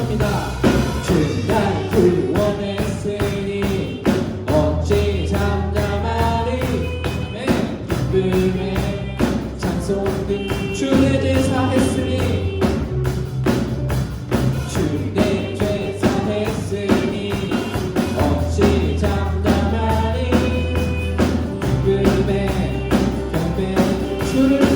합니다. 주날 구원했으니 어찌 잠잠하리. 아멘. 기쁨의 찬송들 주의 제사 했으니 주의 제사 했으니 어찌 잠잠하리. 기쁨의 경배 주를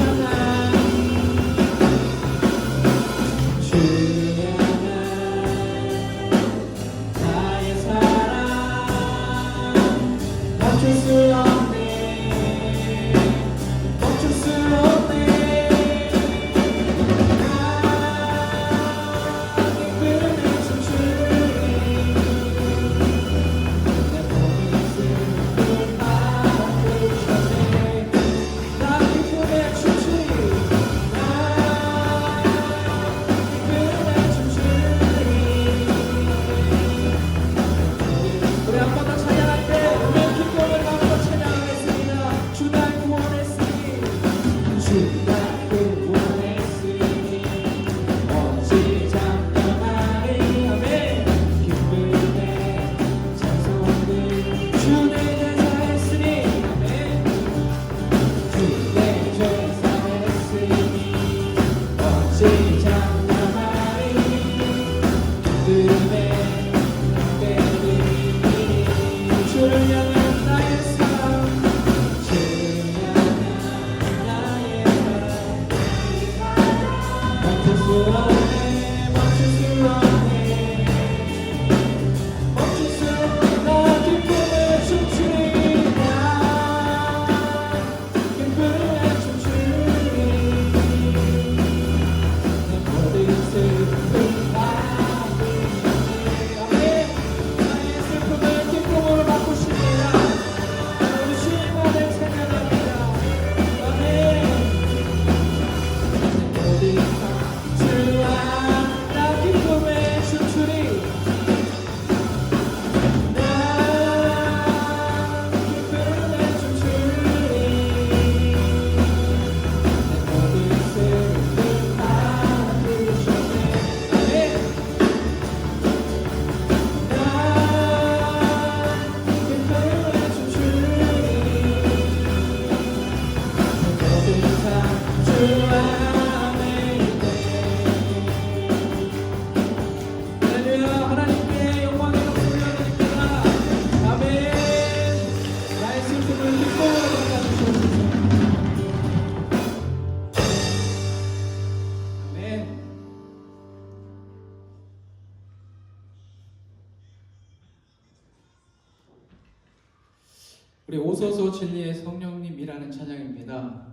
우리 오소서 진리의 성령님이라는 찬양입니다.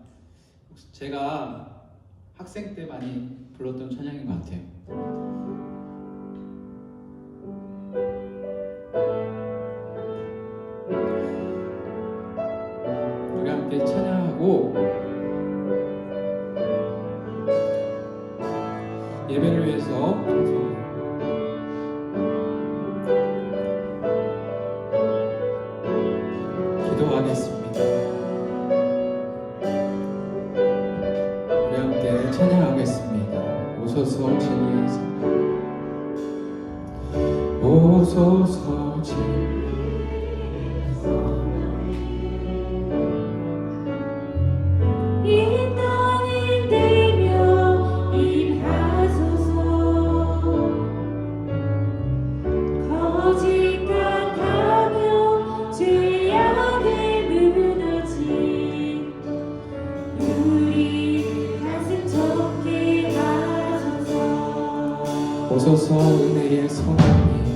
제가 학생 때 많이 불렀던 찬양인 것 같아요. 우리 함께 찬양하고 예배를 위해서 기도하겠습니다. 우리 함께 찬양하겠습니다. 오소서 진리의 성령, 오소서 진리의 성령, 이 땅에 되며 임하소서. 거짓 같아며 죄악에 무너진 우리 가슴 좁게 하소서. 오소서 은혜의 성령님,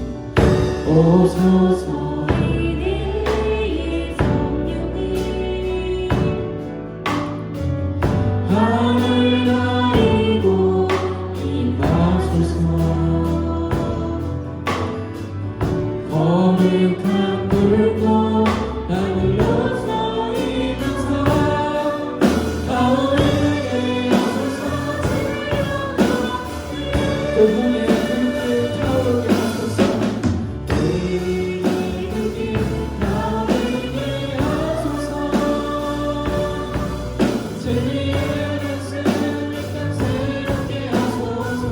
오소서 은혜의 성령님, 하늘 나이고 임하소서. 거룩한 불꽃 하늘로서 임하소서. 가을에 오소서 그분의 눈을 타오르게 하소서. 우리 나에게 하소서. 진리의 말씀 새롭게 하소서.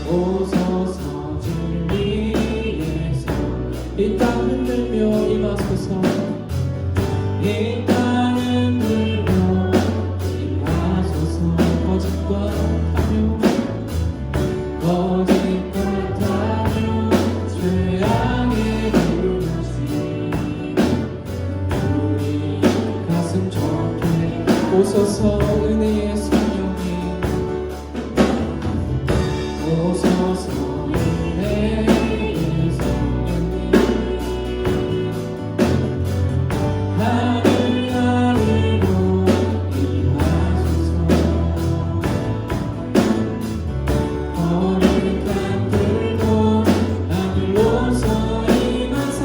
오소서 진리에서 이 땅 흔들며 임하소서 이 땅 흔들며 임하소서 거짓과 탐욕 거짓과 탐욕 죄악의 무너지 우리 가슴 좁게 오소서 은혜의 성령님 오소서 은혜의 성령님 하늘 나르고 임하소서 거룩한 들고 하늘로서 임하사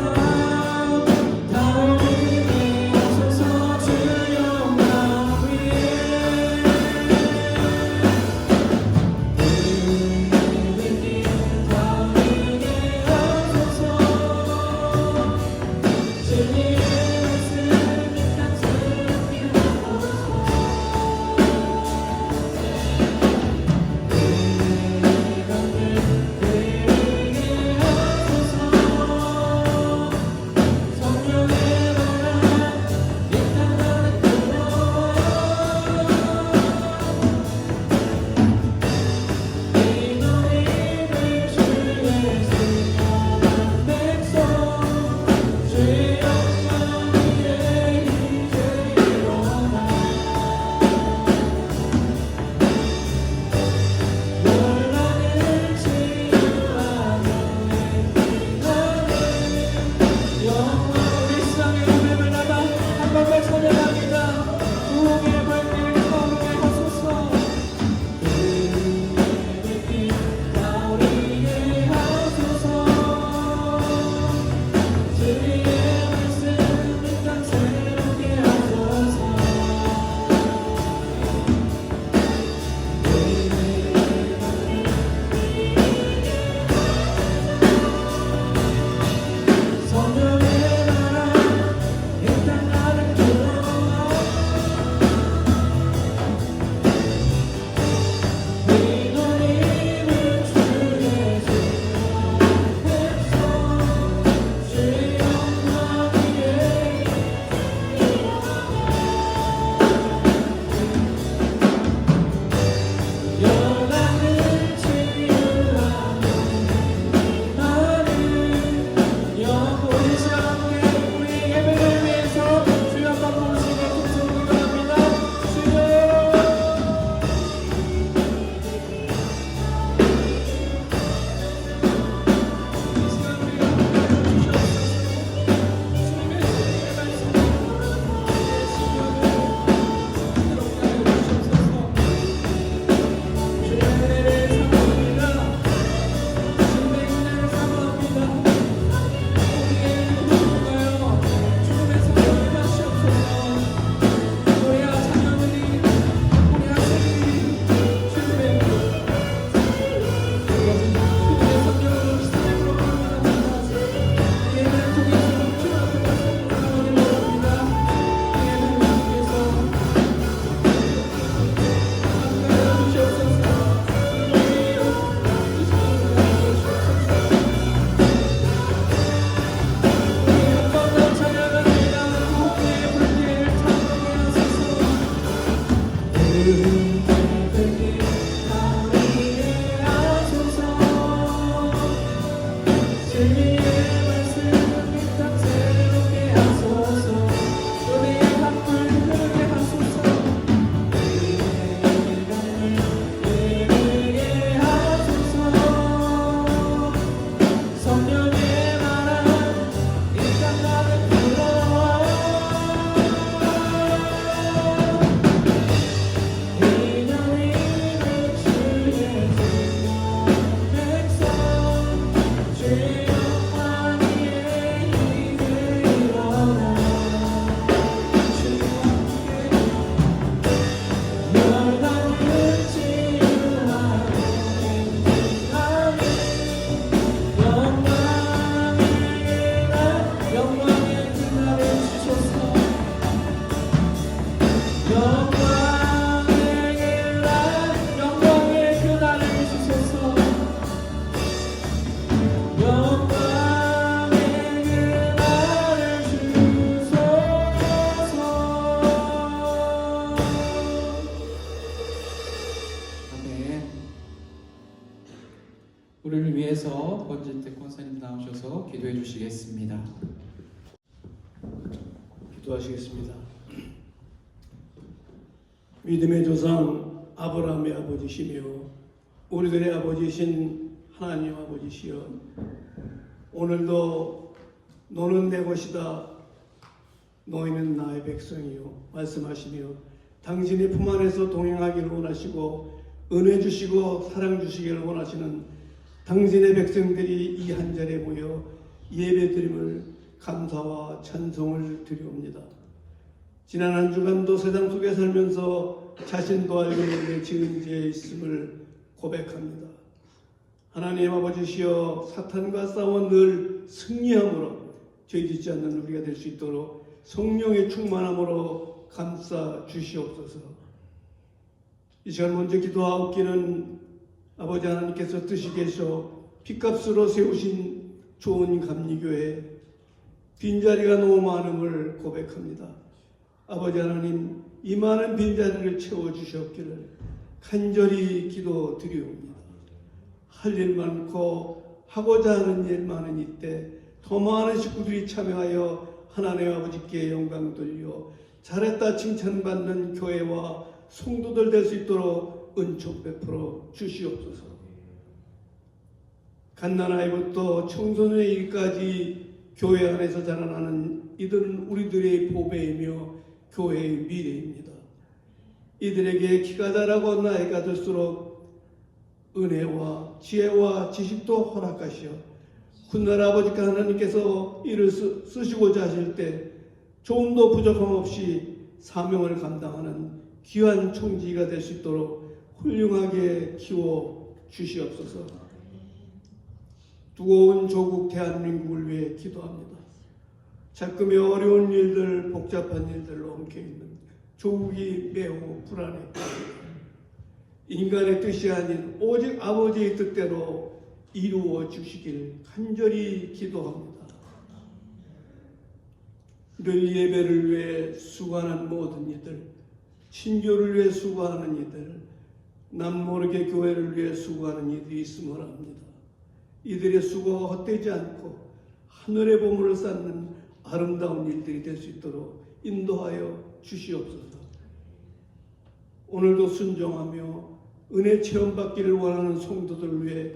달 위에 오소서 주 영광 위에 우리를 위해서 권진택 권사님 나오셔서 기도해 주시겠습니다. 기도하시겠습니다. 믿음의 조상 아브라함의 아버지시며 우리들의 아버지신 하나님 아버지시여, 오늘도 너는 내 것이다, 너희는 나의 백성이요 말씀하시며 당신의 품 안에서 동행하기를 원하시고 은혜 주시고 사랑 주시기를 원하시는 당신의 백성들이 이 한자리에 모여 예배드림을 감사와 찬송을 드리옵니다. 지난 한 주간도 세상 속에 살면서 자신도 알게 모르게 지은 죄에 있음을 고백합니다. 하나님 아버지시여, 사탄과 싸워 늘 승리함으로 죄 짓지 않는 우리가 될 수 있도록 성령의 충만함으로 감싸 주시옵소서. 이 시간 먼저 기도하옵기는 아버지 하나님께서 뜻이 계셔 핏값으로 세우신 좋은 감리교회 빈자리가 너무 많음을 고백합니다. 아버지 하나님, 이 많은 빈자리를 채워주셨기를 간절히 기도드리옵니다. 할 일 많고 하고자 하는 일 많은 이때 더 많은 식구들이 참여하여 하나님 아버지께 영광 돌려 잘했다 칭찬받는 교회와 성도들 될 수 있도록 은총 베풀어 주시옵소서. 갓난아이부터 청소년에게까지 교회 안에서 자라나는 이들은 우리들의 보배이며 교회의 미래입니다. 이들에게 키가 자라고 나이가 들수록 은혜와 지혜와 지식도 허락하시어 훗날 아버지께 하나님께서 이를 쓰시고자 하실 때 조금도 부족함 없이 사명을 감당하는 귀한 총지가 될 수 있도록 훌륭하게 키워 주시옵소서. 두고온 조국 대한민국을 위해 기도합니다. 자금의 어려운 일들, 복잡한 일들로 엉켜있는 조국이 매우 불안해. 인간의 뜻이 아닌 오직 아버지의 뜻대로 이루어 주시길 간절히 기도합니다. 늘 예배를 위해 수고하는 모든 이들, 신교를 위해 수고하는 이들, 남 모르게 교회를 위해 수고하는 이들이 있음을 압니다. 이들의 수고가 헛되지 않고 하늘의 보물을 쌓는 아름다운 일들이 될 수 있도록 인도하여 주시옵소서. 오늘도 순종하며 은혜 체험받기를 원하는 성도들을 위해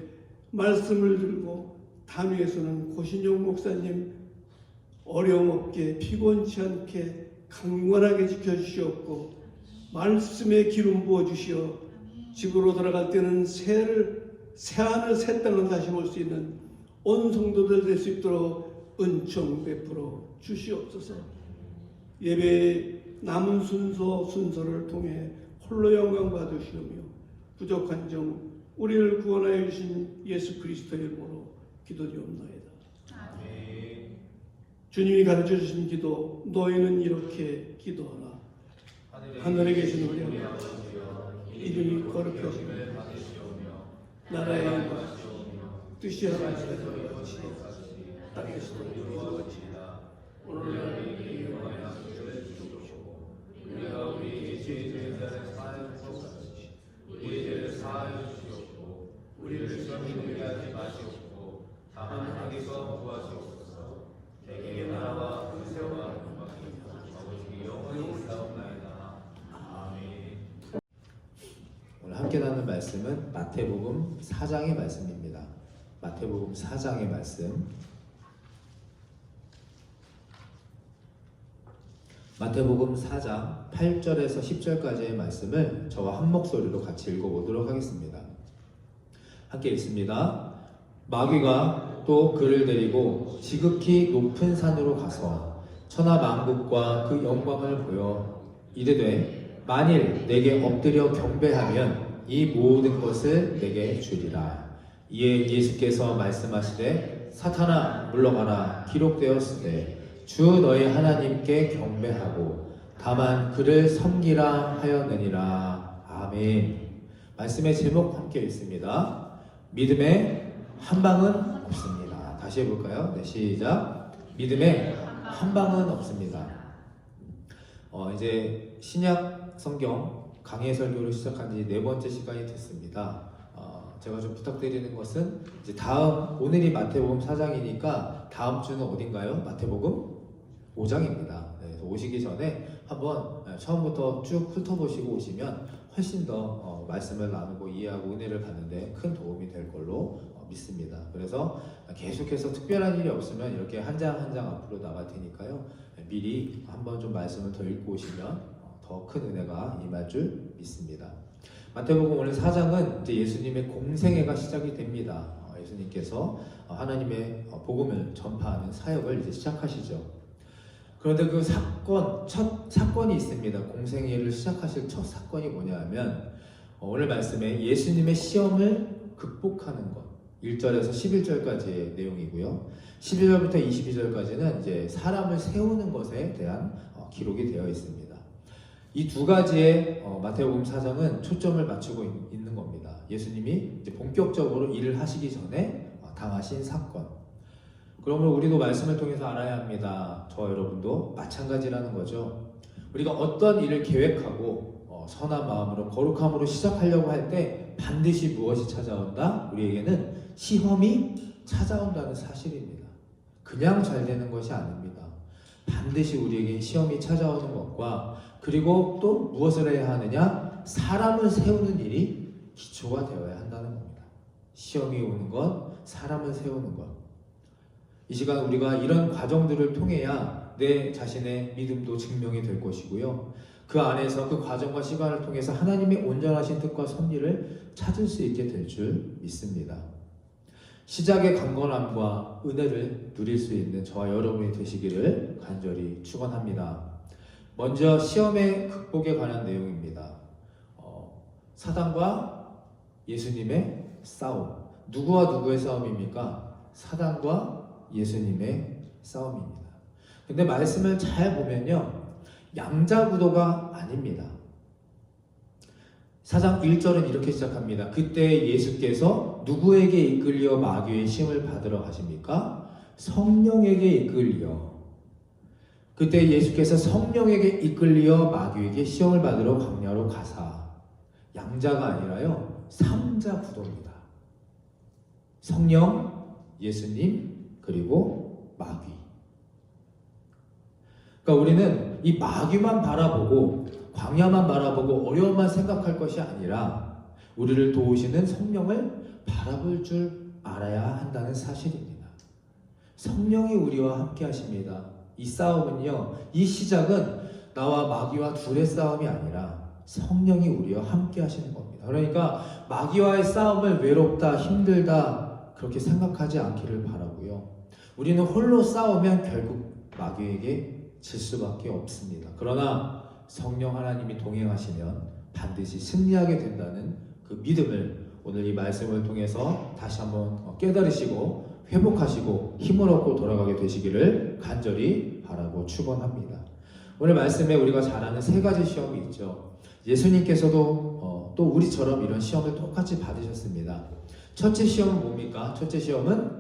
말씀을 들고 단위에서는 고신용 목사님 어려움 없게 피곤치 않게 강건하게 지켜주시옵고 말씀에 기름 부어주시어 집으로 돌아갈 때는 새하늘 새 땅을 다시 볼 수 있는 온 성도들 될 수 있도록 은총 베풀어 주시옵소서. 예배의 남은 순서를 통해 홀로 영광 받으시오며 부족한 점 우리를 구원하여 주신 예수 그리스도의 이름으로 기도드리옵나이다. 주님이 가르쳐 주신 기도, 너희는 이렇게 기도하라. 하늘에 계신 우리 아버지, 이름이 거룩하시며 나라의 뜻이 하나님께서 같이 땅에서도 이루어지이다. 오늘날 우리에게 영원한 주를 주옵시고 우리가 우리에게 죄를 사하여 주옵소서. 우리의 죄를 사하여 주시옵고 우리를 시험에 하지 마시옵고 다만 악에서 구하시옵소서. 대개의 나라와 권세와 영광이 아버지 영원히 있사옵나이다. 아멘. 오늘 함께 나눈 말씀은 마태복음 4장의 말씀입니다. 마태복음 4장의 말씀. 마태복음 4장 8절에서 10절까지의 말씀을 저와 한 목소리로 같이 읽어보도록 하겠습니다. 함께 읽습니다. 마귀가 또 그를 데리고 지극히 높은 산으로 가서 천하 만국과 그 영광을 보여 이르되 만일 내게 엎드려 경배하면 이 모든 것을 내게 주리라. 이에 예수께서 말씀하시되 사탄아 물러가라. 기록되었으되 주 너희 하나님께 경배하고 다만 그를 섬기라 하였느니라. 아멘. 말씀의 제목 함께 읽습니다. 믿음의 한 방은 없습니다. 다시 해볼까요? 네, 시작. 믿음의 한 방은 없습니다. 이제 신약 성경 강해 설교를 시작한 지 4번째 시간이 됐습니다. 제가 좀 부탁드리는 것은 이제 오늘이 마태복음 4장이니까 다음 주는 어딘가요? 마태복음 5장입니다. 그래서 오시기 전에 한번 처음부터 쭉 훑어보시고 오시면 훨씬 더 말씀을 나누고 이해하고 은혜를 받는데 큰 도움이 될 걸로 믿습니다. 그래서 계속해서 특별한 일이 없으면 이렇게 한 장 한 장 앞으로 나갈 테니까요. 미리 한번 좀 말씀을 더 읽고 오시면 더 큰 은혜가 임할 줄 믿습니다. 마태복음 오늘 4장은 이제 예수님의 공생애가 시작이 됩니다. 예수님께서 하나님의 복음을 전파하는 사역을 이제 시작하시죠. 그런데 그 첫 사건이 있습니다. 공생애를 시작하실 첫 사건이 뭐냐 하면 오늘 말씀에 예수님의 시험을 극복하는 것 1절에서 11절까지의 내용이고요. 11절부터 22절까지는 이제 사람을 세우는 것에 대한 기록이 되어 있습니다. 이 두 가지의 마태복음 4장은 초점을 맞추고 있는 겁니다. 예수님이 이제 본격적으로 일을 하시기 전에 당하신 사건. 그러므로 우리도 말씀을 통해서 알아야 합니다. 저와 여러분도 마찬가지라는 거죠. 우리가 어떤 일을 계획하고 선한 마음으로 거룩함으로 시작하려고 할 때 반드시 무엇이 찾아온다? 우리에게는 시험이 찾아온다는 사실입니다. 그냥 잘 되는 것이 아닙니다. 반드시 우리에게 시험이 찾아오는 것과 그리고 또 무엇을 해야 하느냐? 사람을 세우는 일이 기초가 되어야 한다는 겁니다. 시험이 오는 것, 사람을 세우는 것. 이 시간 우리가 이런 과정들을 통해야 내 자신의 믿음도 증명이 될 것이고요. 그 안에서 그 과정과 시간을 통해서 하나님의 온전하신 뜻과 섭리를 찾을 수 있게 될 줄 믿습니다. 시작의 강건함과 은혜를 누릴 수 있는 저와 여러분이 되시기를 간절히 축원합니다. 먼저 시험의 극복에 관한 내용입니다. 사단과 예수님의 싸움. 누구와 누구의 싸움입니까? 사단과 예수님의 싸움입니다. 근데 말씀을 잘 보면요, 양자구도가 아닙니다. 4장 1절은 이렇게 시작합니다. 그때 예수께서 누구에게 이끌려 마귀의 시험을 받으러 가십니까? 성령에게 이끌려. 그때 예수께서 성령에게 이끌려 마귀에게 시험을 받으러 광야로 가사. 양자가 아니라요, 삼자구도입니다. 성령, 예수님, 그리고 마귀. 그러니까 우리는 이 마귀만 바라보고 광야만 바라보고 어려움만 생각할 것이 아니라 우리를 도우시는 성령을 바라볼 줄 알아야 한다는 사실입니다. 성령이 우리와 함께 하십니다. 이 싸움은요, 이 시작은 나와 마귀와 둘의 싸움이 아니라 성령이 우리와 함께 하시는 겁니다. 그러니까 마귀와의 싸움을 외롭다, 힘들다 그렇게 생각하지 않기를 바라고요. 우리는 홀로 싸우면 결국 마귀에게 질 수밖에 없습니다. 그러나 성령 하나님이 동행하시면 반드시 승리하게 된다는 그 믿음을 오늘 이 말씀을 통해서 다시 한번 깨달으시고 회복하시고 힘을 얻고 돌아가게 되시기를 간절히 바라고 축원합니다. 오늘 말씀에 우리가 잘 아는 세 가지 시험이 있죠. 예수님께서도 또 우리처럼 이런 시험을 똑같이 받으셨습니다. 첫째 시험은 뭡니까? 첫째 시험은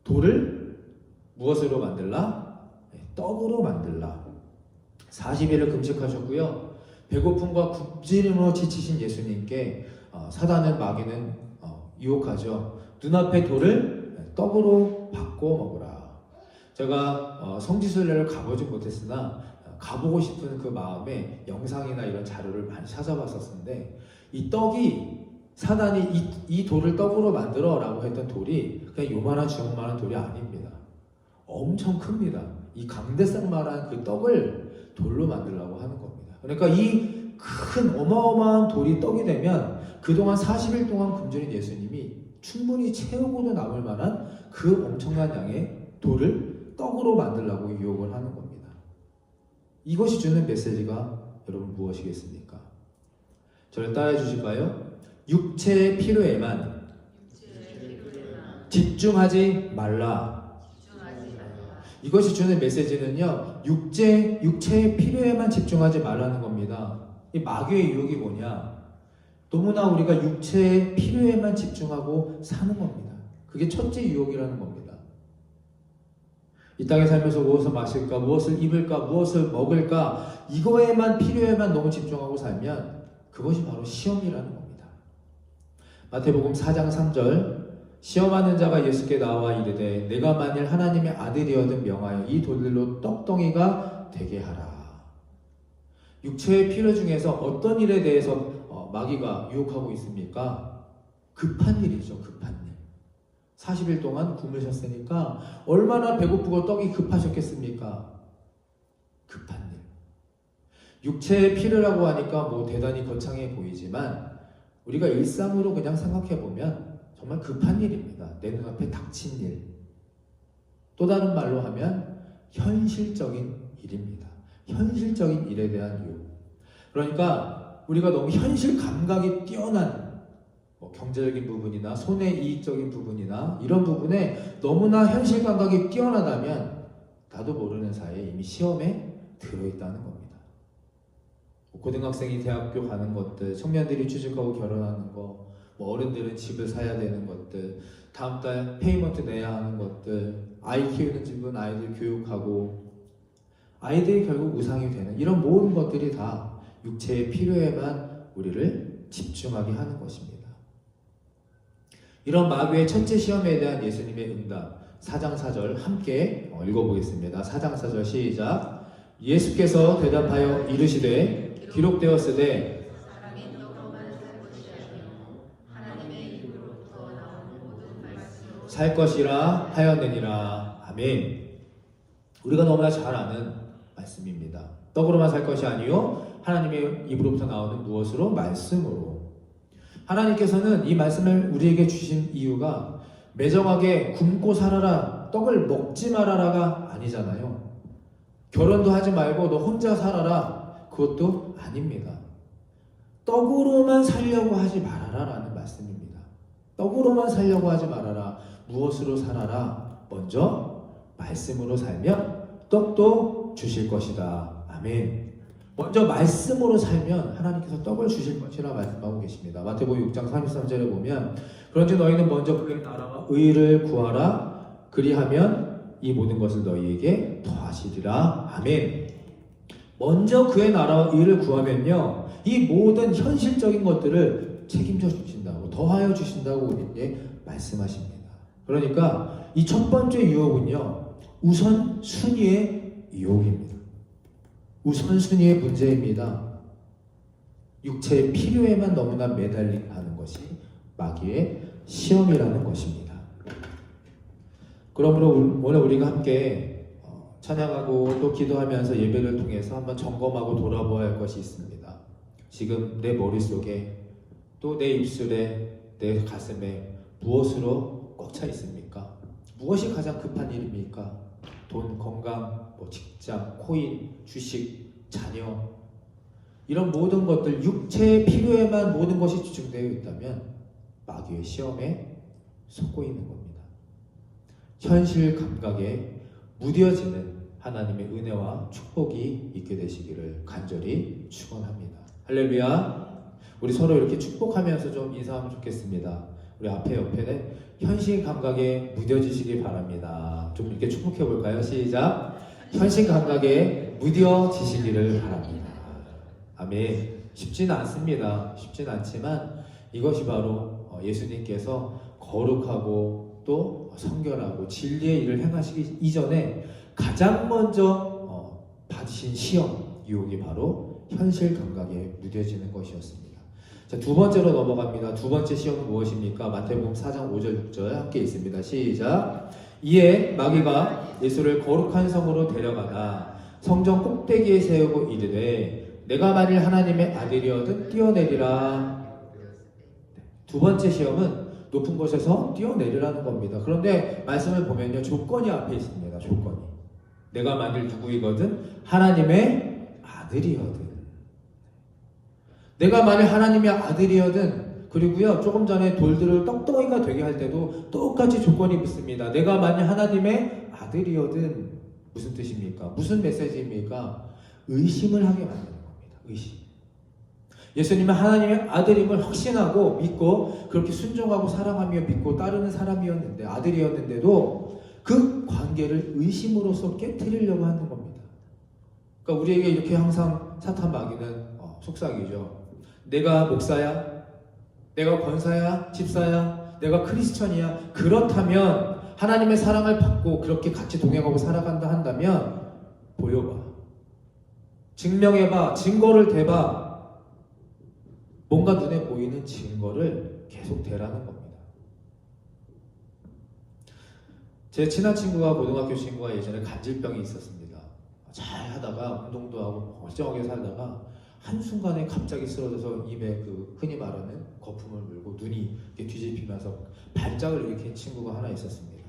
돌을 무엇으로 만들라? 떡으로 만들라. 40일을 금식하셨고요. 배고픔과 굶주림으로 지치신 예수님께 사단은 마귀는 유혹하죠. 눈앞의 돌을 떡으로 바꿔 먹으라. 제가 성지순례를 가보지 못했으나 가보고 싶은 그 마음에 영상이나 이런 자료를 많이 찾아봤었는데 이 떡이 사단이 이 돌을 떡으로 만들어 라고 했던 돌이 그냥 요만한 주먹만한 돌이 아닙니다. 엄청 큽니다. 이 강대상만한 그 떡을 돌로 만들려고 하는 겁니다. 그러니까 이 큰 어마어마한 돌이 떡이 되면 그동안 40일 동안 굶주린 예수님이 충분히 채우고도 남을 만한 그 엄청난 양의 돌을 떡으로 만들려고 유혹을 하는 겁니다. 이것이 주는 메시지가 여러분 무엇이겠습니까? 저를 따라해 주실까요? 육체의 필요에만 집중하지 말라. 이것이 주는 메시지는요, 육체의 필요에만 집중하지 말라는 겁니다. 이 마귀의 유혹이 뭐냐? 너무나 우리가 육체의 필요에만 집중하고 사는 겁니다. 그게 첫째 유혹이라는 겁니다. 이 땅에 살면서 무엇을 마실까, 무엇을 입을까, 무엇을 먹을까, 이거에만 필요에만 너무 집중하고 살면 그것이 바로 시험이라는 겁니다. 마태복음 4장 3절 시험하는 자가 예수께 나와 이르되 내가 만일 하나님의 아들이어든 명하여 이 돌들로 떡덩이가 되게 하라. 육체의 필요 중에서 어떤 일에 대해서 마귀가 유혹하고 있습니까? 급한 일이죠. 급한 일. 40일 동안 굶으셨으니까 얼마나 배고프고 떡이 급하셨겠습니까? 급한 일. 육체의 필요라고 하니까 뭐 대단히 거창해 보이지만 우리가 일상으로 그냥 생각해 보면 정말 급한 일입니다. 내 눈앞에 닥친 일. 또 다른 말로 하면 현실적인 일입니다. 현실적인 일에 대한 유혹. 그러니까 우리가 너무 현실 감각이 뛰어난 경제적인 부분이나 손해이익적인 부분이나 이런 부분에 너무나 현실 감각이 뛰어나다면 나도 모르는 사이에 이미 시험에 들어있다는 겁니다. 고등학생이 대학교 가는 것들, 청년들이 취직하고 결혼하는 거, 어른들은 집을 사야 되는 것들, 다음 달 페이먼트 내야 하는 것들, 아이 키우는 집은 아이들 교육하고 아이들이 결국 우상이 되는 이런 모든 것들이 다 육체의 필요에만 우리를 집중하게 하는 것입니다. 이런 마귀의 첫째 시험에 대한 예수님의 응답 4장 4절 함께 읽어보겠습니다. 4장 4절 시작. 예수께서 대답하여 이르시되 기록되었으되 살 것이라 하였느니라. 아멘. 우리가 너무나 잘 아는 말씀입니다. 떡으로만 살 것이 아니요 하나님의 입으로부터 나오는 무엇으로? 말씀으로. 하나님께서는 이 말씀을 우리에게 주신 이유가 매정하게 굶고 살아라, 떡을 먹지 말아라가 아니잖아요. 결혼도 하지 말고 너 혼자 살아라, 그것도 아닙니다. 떡으로만 살려고 하지 말아라 라는 말씀입니다. 떡으로만 살려고 하지 말아라. 무엇으로 살아라? 먼저 말씀으로 살면 떡도 주실 것이다. 아멘. 먼저 말씀으로 살면 하나님께서 떡을 주실 것이라 말씀하고 계십니다. 마태복음 6장 33절에 보면 그런지 너희는 먼저 그의 나라와 의를 구하라. 그리하면 이 모든 것을 너희에게 더하시리라. 아멘. 먼저 그의 나라와 의를 구하면요 이 모든 현실적인 것들을 책임져 주신다고, 더하여 주신다고 우리에게 말씀하십니다. 그러니까 이 첫 번째 유혹은요 우선순위의 유혹입니다. 우선순위의 문제입니다. 육체의 필요에만 너무나 매달리는 것이 마귀의 시험이라는 것입니다. 그러므로 오늘 우리가 함께 찬양하고 또 기도하면서 예배를 통해서 한번 점검하고 돌아보아야 할 것이 있습니다. 지금 내 머릿속에 또 내 입술에 내 가슴에 무엇으로 꽉 차 있습니까? 무엇이 가장 급한 일입니까? 돈, 건강, 직장, 코인, 주식, 자녀 이런 모든 것들 육체의 필요에만 모든 것이 집중되어 있다면 마귀의 시험에 속고 있는 겁니다. 현실 감각에 무뎌지는 하나님의 은혜와 축복이 있게 되시기를 간절히 축원합니다. 할렐루야. 우리 서로 이렇게 축복하면서 좀 인사하면 좋겠습니다. 우리 앞에 옆에는 현실 감각에 무뎌지시기 바랍니다. 좀 이렇게 축복해 볼까요? 시작. 현실 감각에 무뎌지시기를 바랍니다. 아멘. 쉽지는 않습니다. 쉽지는 않지만 이것이 바로 예수님께서 거룩하고 또 성결하고 진리의 일을 행하시기 이전에 가장 먼저 받으신 시험, 유혹이 바로 현실 감각에 무뎌지는 것이었습니다. 자, 두 번째로 넘어갑니다. 두 번째 시험은 무엇입니까? 마태복음 4장 5절 6절 함께 있습니다. 시작. 이에 마귀가 예수를 거룩한 성으로 데려가다 성전 꼭대기에 세우고 이르되 내가 만일 하나님의 아들이어든 뛰어내리라. 두 번째 시험은 높은 곳에서 뛰어내리라는 겁니다. 그런데 말씀을 보면요 조건이 앞에 있습니다. 조건이. 내가 만일 누구이거든 하나님의 아들이어든. 내가 만일 하나님의 아들이어든. 그리고요 조금 전에 돌들을 떡덩이가 되게 할 때도 똑같이 조건이 붙습니다. 내가 만일 하나님의 아들이어든. 무슨 뜻입니까? 무슨 메시지입니까? 의심을 하게 만드는 겁니다. 의심. 예수님은 하나님의 아들임을 확신하고 믿고 그렇게 순종하고 사랑하며 믿고 따르는 사람이었는데 아들이었는데도 그 관계를 의심으로써 깨트리려고 하는 겁니다. 그러니까 우리에게 이렇게 항상 사탄 마귀는 속삭이죠. 내가 목사야? 내가 권사야? 집사야? 내가 크리스천이야? 그렇다면 하나님의 사랑을 받고 그렇게 같이 동행하고 살아간다 한다면 보여봐. 증명해봐. 증거를 대봐. 뭔가 눈에 보이는 증거를 계속 대라는 겁니다. 제 친한 친구가 고등학교 친구가 예전에 간질병이 있었습니다. 잘 하다가 운동도 하고 멀쩡하게 살다가 한순간에 갑자기 쓰러져서 입에 그 흔히 말하는 거품을 물고 눈이 이렇게 뒤집히면서 발작을 일으킨 친구가 하나 있었습니다.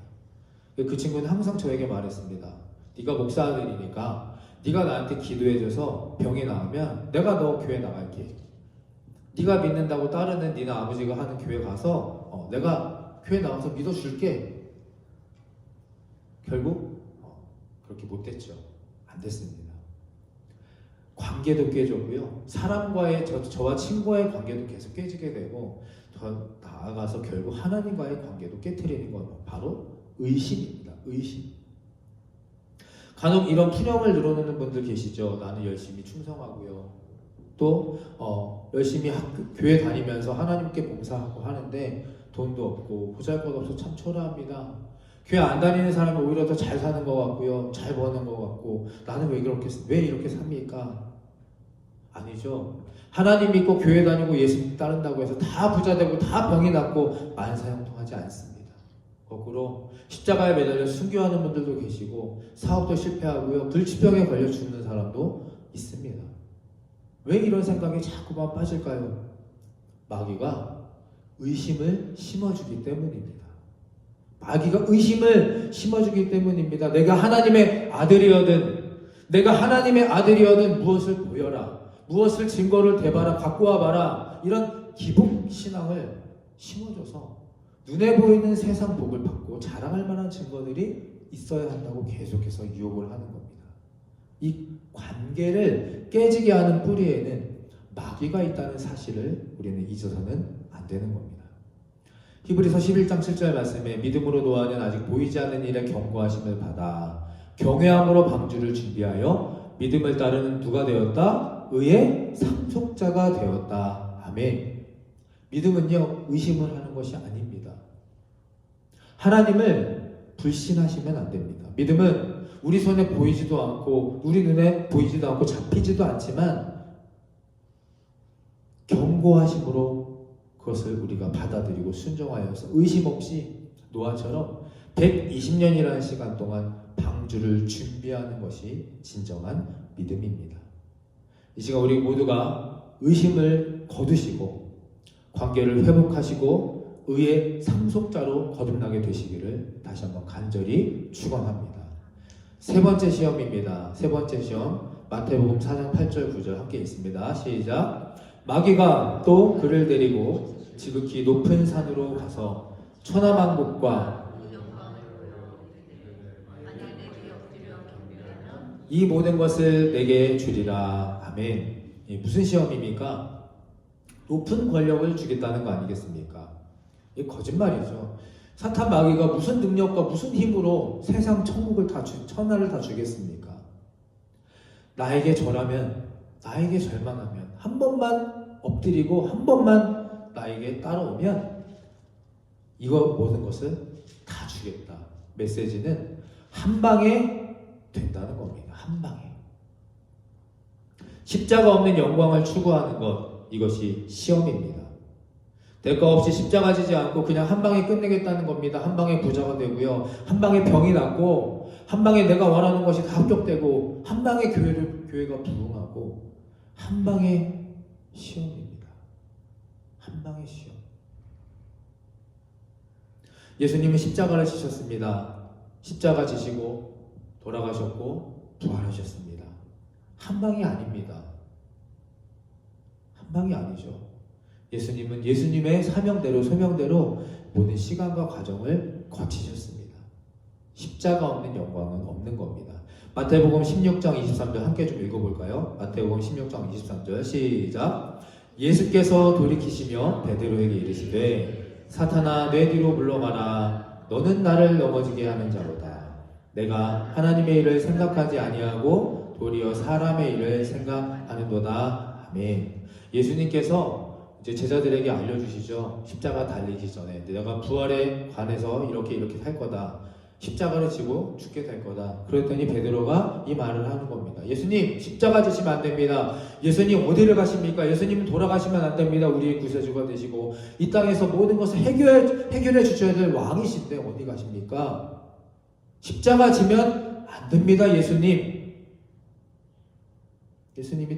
그 친구는 항상 저에게 말했습니다. 네가 목사 아들이니까 네가 나한테 기도해줘서 병이 나으면 내가 너 교회 나갈게. 네가 믿는다고 따르는 니네 아버지가 하는 교회 가서 내가 교회 나와서 믿어줄게. 결국 그렇게 못됐죠. 안 됐습니다. 관계도 깨졌고요. 사람과의 저와 친구와의 관계도 계속 깨지게 되고 더 나아가서 결국 하나님과의 관계도 깨트리는 건 바로 의심입니다. 의심. 간혹 이런 푸념을 늘어놓는 분들 계시죠. 나는 열심히 충성하고요. 또 열심히 교회 다니면서 하나님께 봉사하고 하는데 돈도 없고 보잘것없어 참 초라합니다. 교회 안 다니는 사람이 오히려 더 잘 사는 것 같고요. 잘 버는 것 같고 나는 왜 이렇게 삽니까? 아니죠. 하나님 믿고 교회 다니고 예수 따른다고 해서 다 부자 되고 다 병이 낫고 만사형통하지 않습니다. 거꾸로 십자가에 매달려 순교하는 분들도 계시고 사업도 실패하고요. 불치병에 걸려 죽는 사람도 있습니다. 왜 이런 생각에 자꾸만 빠질까요? 마귀가 의심을 심어주기 때문입니다. 마귀가 의심을 심어주기 때문입니다. 내가 하나님의 아들이어든 무엇을 보여라. 무엇을 증거를 대봐라. 갖고 와봐라. 이런 기복 신앙을 심어줘서 눈에 보이는 세상 복을 받고 자랑할 만한 증거들이 있어야 한다고 계속해서 유혹을 하는 겁니다. 이 관계를 깨지게 하는 뿌리에는 마귀가 있다는 사실을 우리는 잊어서는 안 되는 겁니다. 히브리서 11장 7절 말씀에 믿음으로 노아는 아직 보이지 않는 일에 경고하심을 받아 경외함으로 방주를 준비하여 믿음을 따르는 누가 되었다? 의의 상속자가 되었다. 아멘. 믿음은요, 의심을 하는 것이 아닙니다. 하나님을 불신하시면 안 됩니다. 믿음은 우리 손에 보이지도 않고 우리 눈에 보이지도 않고 잡히지도 않지만 경고하심으로 그것을 우리가 받아들이고 순종하여서 의심 없이 노아처럼 120년이라는 시간 동안 방주를 준비하는 것이 진정한 믿음입니다. 이 시간 우리 모두가 의심을 거두시고 관계를 회복하시고 의의 상속자로 거듭나게 되시기를 다시 한번 간절히 축원합니다. 세 번째 시험입니다. 세 번째 시험 마태복음 4장 8절 9절 함께 있습니다. 시작. 마귀가 또 그를 데리고 지극히 높은 산으로 가서 천하만국과 이 모든 것을 내게 주리라. 아멘. 무슨 시험입니까? 높은 권력을 주겠다는 거 아니겠습니까? 이게 거짓말이죠. 사탄 마귀가 무슨 능력과 무슨 힘으로 세상 천국을 천하를 다 주겠습니까? 나에게 절하면, 나에게 절망하면, 한 번만 엎드리고 한 번만 나에게 따라오면 이거 모든 것을 다 주겠다. 메시지는 한 방에 된다는 겁니다. 한 방에. 십자가 없는 영광을 추구하는 것, 이것이 시험입니다. 대가 없이 십자가 지지 않고 그냥 한 방에 끝내겠다는 겁니다. 한 방에 부자가 되고요. 한 방에 병이 낫고 한 방에 내가 원하는 것이 다 합격되고 한 방에 교회가 부흥하고 한 방에 시험입니다. 한 방의 시험. 예수님은 십자가를 지셨습니다. 십자가 지시고 돌아가셨고 부활하셨습니다. 한 방이 아닙니다. 한 방이 아니죠. 예수님은 예수님의 사명대로 소명대로 모든 시간과 과정을 거치셨습니다. 십자가 없는 영광은 없는 겁니다. 마태복음 16장 23절 함께 좀 읽어볼까요? 마태복음 16장 23절 시작. 예수께서 돌이키시며 베드로에게 이르시되 사탄아 내 뒤로 물러가라. 너는 나를 넘어지게 하는 자로다. 내가 하나님의 일을 생각하지 아니하고 도리어 사람의 일을 생각하는도다. 아멘. 예수님께서 이제 제자들에게 알려주시죠. 십자가 달리기 전에 내가 부활에 관해서 이렇게 살 거다. 십자가를 지고 죽게 될 거다. 그랬더니 베드로가 이 말을 하는 겁니다. 예수님 십자가 지시면 안 됩니다. 예수님 어디를 가십니까? 예수님은 돌아가시면 안 됩니다. 우리의 구세주가 되시고 이 땅에서 모든 것을 해결해 주셔야 될 왕이신데 어디 가십니까? 십자가 지면 안 됩니다. 예수님이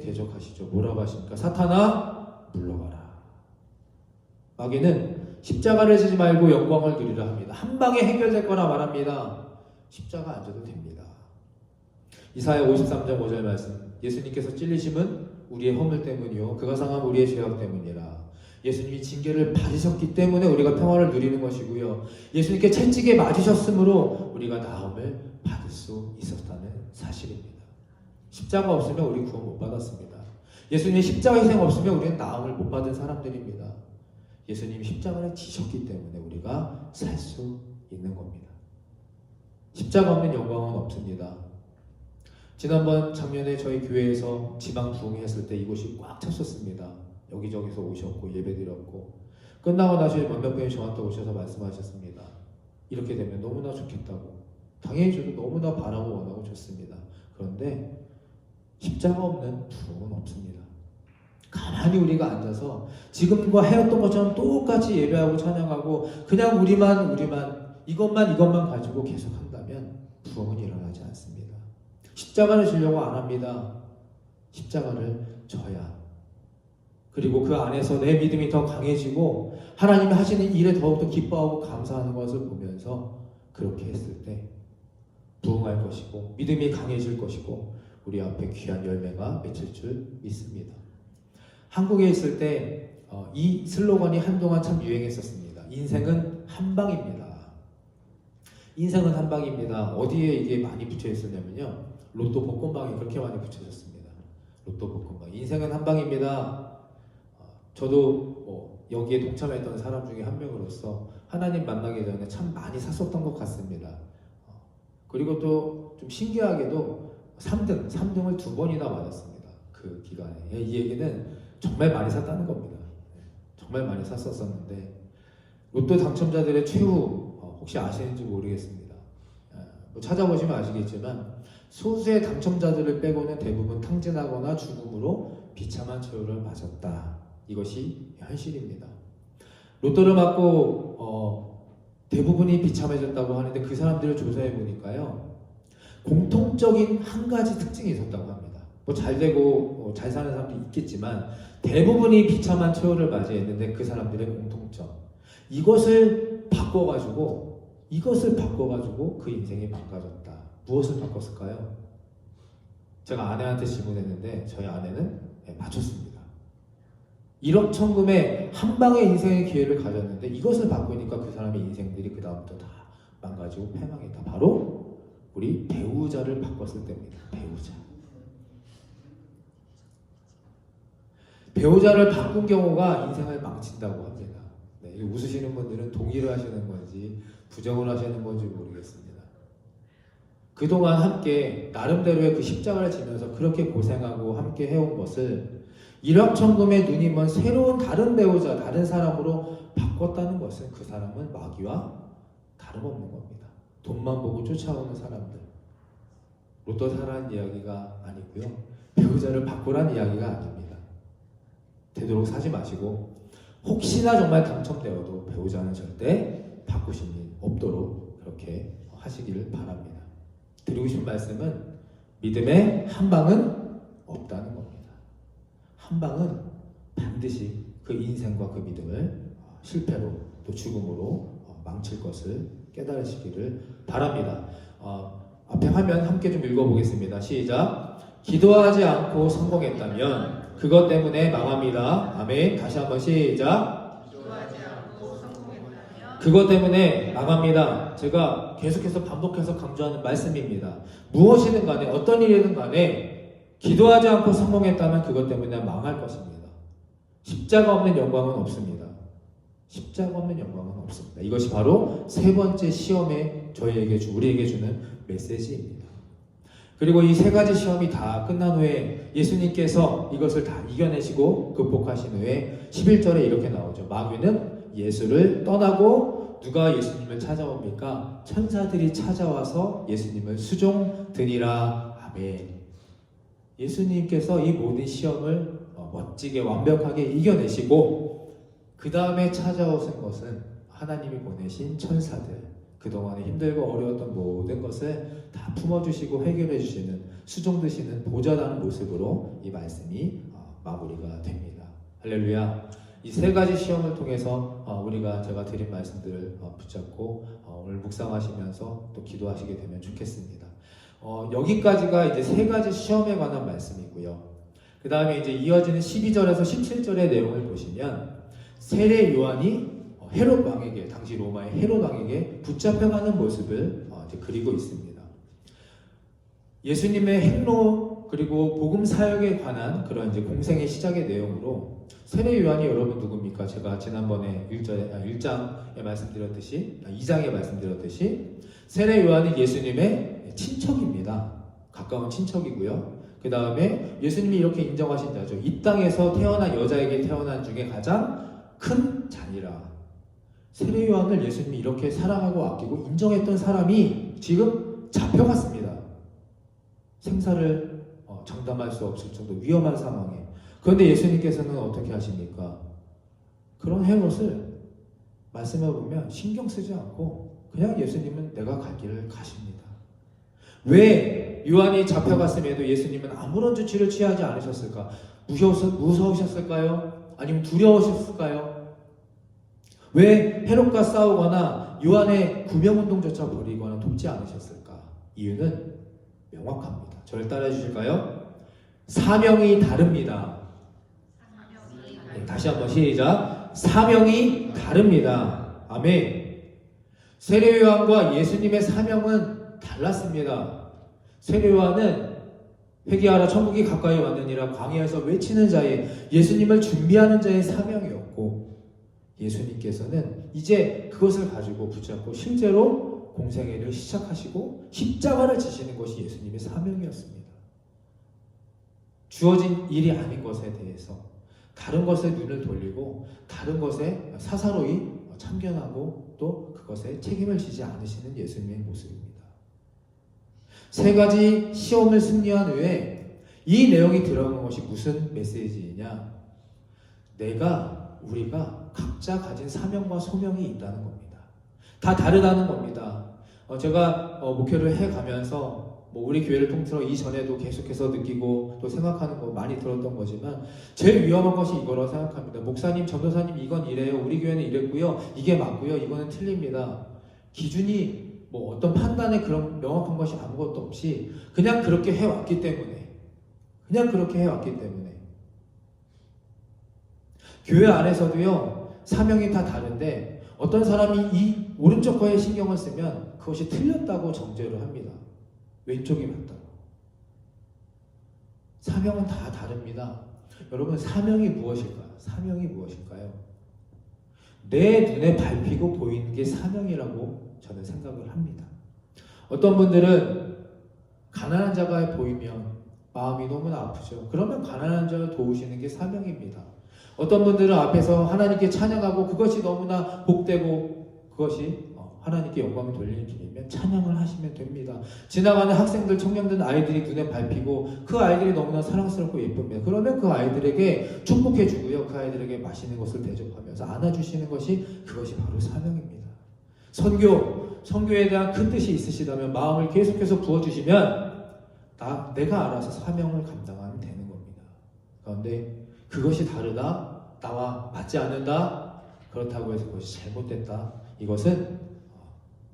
대적하시죠. 뭐라고 하십니까? 사탄아 물러가라. 마귀는 십자가를 지지 말고 영광을 누리라 합니다. 한 방에 해결될 거라 말합니다. 십자가 안 져도 됩니다. 이사야 53장 5절 말씀. 예수님께서 찔리심은 우리의 허물 때문이요 그가 상함 우리의 죄악 때문이라. 예수님이 징계를 받으셨기 때문에 우리가 평화를 누리는 것이고요. 예수님께 채찍에 맞으셨으므로 우리가 나음을 받을 수 있었다는 사실입니다. 십자가 없으면 우리 구원 못 받았습니다. 예수님의 십자가 희생 없으면 우리는 나음을 못 받은 사람들입니다. 예수님이 십자가를 지셨기 때문에 우리가 살 수 있는 겁니다. 십자가 없는 영광은 없습니다. 지난번 작년에 저희 교회에서 지방 부흥했을 때 이곳이 꽉 찼었습니다. 여기저기서 오셨고 예배드렸고 끝나고 나서 몇몇 분이 저한테 오셔서 말씀하셨습니다. 이렇게 되면 너무나 좋겠다고. 당연히 저도 너무나 바라고 원하고 좋습니다. 그런데 십자가 없는 부흥은 없습니다. 가만히 우리가 앉아서 지금과 해왔던 것처럼 똑같이 예배하고 찬양하고 그냥 우리만 이것만 가지고 계속 한다면 부흥은 일어나지 않습니다. 십자가를 지려고 안 합니다. 십자가를 져야. 그리고 그 안에서 내 믿음이 더 강해지고 하나님이 하시는 일에 더욱더 기뻐하고 감사하는 것을 보면서 그렇게 했을 때 부흥할 것이고 믿음이 강해질 것이고 우리 앞에 귀한 열매가 맺힐 줄 믿습니다. 한국에 있을 때 이 슬로건이 한동안 참 유행했었습니다. 인생은 한 방입니다. 인생은 한 방입니다. 어디에 이게 많이 붙여 있었냐면요. 로또 복권방에 그렇게 많이 붙여졌습니다. 로또 복권방. 인생은 한 방입니다. 저도 여기에 동참했던 사람 중에 한 명으로서 하나님 만나기 전에 참 많이 샀었던 것 같습니다. 그리고 또 좀 신기하게도 3등을 2번이나 맞았습니다. 그 기간에. 이 얘기는 정말 많이 샀다는 겁니다. 정말 많이 샀었는데 로또 당첨자들의 최후 혹시 아시는지 모르겠습니다. 뭐 찾아보시면 아시겠지만 소수의 당첨자들을 빼고는 대부분 탕진하거나 죽음으로 비참한 최후를 맞았다. 이것이 현실입니다. 로또를 맞고 대부분이 비참해졌다고 하는데 그 사람들을 조사해 보니까요. 공통적인 한 가지 특징이 있었다고 합니다. 뭐 잘 되고 잘 사는 사람도 있겠지만 대부분이 비참한 최후를 맞이했는데 그 사람들의 공통점. 이것을 바꿔가지고 그 인생이 바꿔졌다. 무엇을 바꿨을까요? 제가 아내한테 질문했는데 저희 아내는 맞췄습니다. 1억 천금에 한 방의 인생의 기회를 가졌는데 이것을 바꾸니까 그 사람의 인생들이 그 다음부터 다 망가지고 패망했다. 바로 우리 배우자를 바꿨을 때입니다. 배우자를 바꾼 경우가 인생을 망친다고 합니다. 네, 웃으시는 분들은 동의를 하시는 건지 부정을 하시는 건지 모르겠습니다. 그동안 함께 나름대로의 그 십자가를 지면서 그렇게 고생하고 함께 해온 것을 일확천금의 눈이 먼 새로운 다른 배우자, 다른 사람으로 바꿨다는 것은 그 사람은 마귀와 다름없는 겁니다. 돈만 보고 쫓아오는 사람들. 로또 사라는 이야기가 아니고요. 배우자를 바꾸라는 이야기가 아닙니다. 되도록 사지 마시고 혹시나 정말 당첨되어도 배우자는 절대 바꾸실 일 없도록 그렇게 하시기를 바랍니다. 드리고 싶은 말씀은 믿음의 한 방은 없다는 겁니다. 한 방은 반드시 그 인생과 그 믿음을 실패로 또 죽음으로 망칠 것을 깨달으시기를 바랍니다. 앞에 화면 함께 좀 읽어보겠습니다. 시작. 기도하지 않고 성공했다면 그것 때문에 망합니다. 아멘. 다시 한번 시작. 기도하지 않고 성공했다면 그것 때문에 망합니다. 제가 계속해서 반복해서 강조하는 말씀입니다. 무엇이든 간에 어떤 일이든 간에 기도하지 않고 성공했다면 그것 때문에 망할 것입니다. 십자가 없는 영광은 없습니다. 십자가 없는 영광은 없습니다. 이것이 바로 세 번째 시험에 우리에게 주는 메시지입니다. 그리고 이 세 가지 시험이 다 끝난 후에 예수님께서 이것을 다 이겨내시고 극복하신 후에 11절에 이렇게 나오죠. 마귀는 예수를 떠나고 누가 예수님을 찾아옵니까? 천사들이 찾아와서 예수님을 수종드니라. 아멘. 예수님께서 이 모든 시험을 멋지게 완벽하게 이겨내시고 그 다음에 찾아오신 것은 하나님이 보내신 천사들, 그동안에 힘들고 어려웠던 모든 것을 다 품어주시고 해결해주시는, 수종드시는 보좌라는 모습으로 이 말씀이 마무리가 됩니다. 할렐루야. 이 세 가지 시험을 통해서 우리가 제가 드린 말씀들을 붙잡고 오늘 묵상하시면서 또 기도하시게 되면 좋겠습니다. 여기까지가 이제 세 가지 시험에 관한 말씀이고요. 그 다음에 이제 이어지는 12절에서 17절의 내용을 보시면 세례 요한이 헤롯 왕에게, 당시 로마의 헤롯 왕에게 붙잡혀가는 모습을 이제 그리고 있습니다. 예수님의 행로 그리고 복음 사역에 관한 그런 이제 공생의 시작의 내용으로 세례 요한이 여러분 누굽니까? 제가 지난번에 1장에 말씀드렸듯이 2장에 말씀드렸듯이 세례 요한은 예수님의 친척입니다. 가까운 친척이고요. 그 다음에 예수님이 이렇게 인정하신 자죠. 이 땅에서 태어난 여자에게 태어난 중에 가장 큰 자니라. 세례 요한을 예수님이 이렇게 사랑하고 아끼고 인정했던 사람이 지금 잡혀갔습니다. 생사를 장담할 수 없을 정도 위험한 상황에. 그런데 예수님께서는 어떻게 하십니까? 그런 헤롯을 말씀해 보면 신경 쓰지 않고 그냥 예수님은 내가 갈 길을 가십니다. 왜 요한이 잡혀갔음에도 예수님은 아무런 조치를 취하지 않으셨을까? 무서우셨을까요? 아니면 두려우셨을까요? 왜 헤롯과 싸우거나 요한의 구명운동조차 벌이거나 돕지 않으셨을까? 이유는 명확합니다. 저를 따라해 주실까요? 사명이 다릅니다. 네, 다시 한번 시작. 사명이 다릅니다. 아멘. 세례 요한과 예수님의 사명은 달랐습니다. 세례 요한은 회개하라 천국이 가까이 왔느니라 광야에서 외치는 자의, 예수님을 준비하는 자의 사명이었고, 예수님께서는 이제 그것을 가지고 붙잡고 실제로 공생애를 시작하시고 십자가를 지시는 것이 예수님의 사명이었습니다. 주어진 일이 아닌 것에 대해서 다른 것에 눈을 돌리고 다른 것에 사사로이 참견하고 또 그것에 책임을 지지 않으시는 예수님의 모습입니다. 세 가지 시험을 승리한 후에 이 내용이 들어간 것이 무슨 메시지이냐? 우리가 각자 가진 사명과 소명이 있다는 겁니다. 다 다르다는 겁니다. 제가 목회를 해가면서 우리 교회를 통틀어 이전에도 계속해서 느끼고 또 생각하는 거 많이 들었던 거지만 제일 위험한 것이 이거라고 생각합니다. 목사님, 전도사님 이건 이래요. 우리 교회는 이랬고요. 이게 맞고요. 이거는 틀립니다. 기준이 어떤 판단에 그런 명확한 것이 아무것도 없이 그냥 그렇게 해왔기 때문에 교회 안에서도요, 사명이 다 다른데 어떤 사람이 이 오른쪽 거에 신경을 쓰면 그것이 틀렸다고 정죄를 합니다. 왼쪽이 맞다고. 사명은 다 다릅니다. 여러분, 사명이 무엇일까요? 내 눈에 밟히고 보이는 게 사명이라고 저는 생각을 합니다. 어떤 분들은 가난한 자가 보이면 마음이 너무나 아프죠. 그러면 가난한 자를 도우시는 게 사명입니다. 어떤 분들은 앞에서 하나님께 찬양하고 그것이 너무나 복되고 그것이 하나님께 영광을 돌리는 길이면 찬양을 하시면 됩니다. 지나가는 학생들, 청년들, 아이들이 눈에 밟히고 그 아이들이 너무나 사랑스럽고 예쁩니다. 그러면 그 아이들에게 축복해주고요. 그 아이들에게 맛있는 것을 대접하면서 안아주시는 것이 그것이 바로 사명입니다. 선교에 대한 큰 뜻이 있으시다면 마음을 계속해서 부어주시면 내가 알아서 사명을 감당하면 되는 겁니다. 그런데 그것이 다르다, 나와 맞지 않는다, 그렇다고 해서 그것이 잘못됐다, 이것은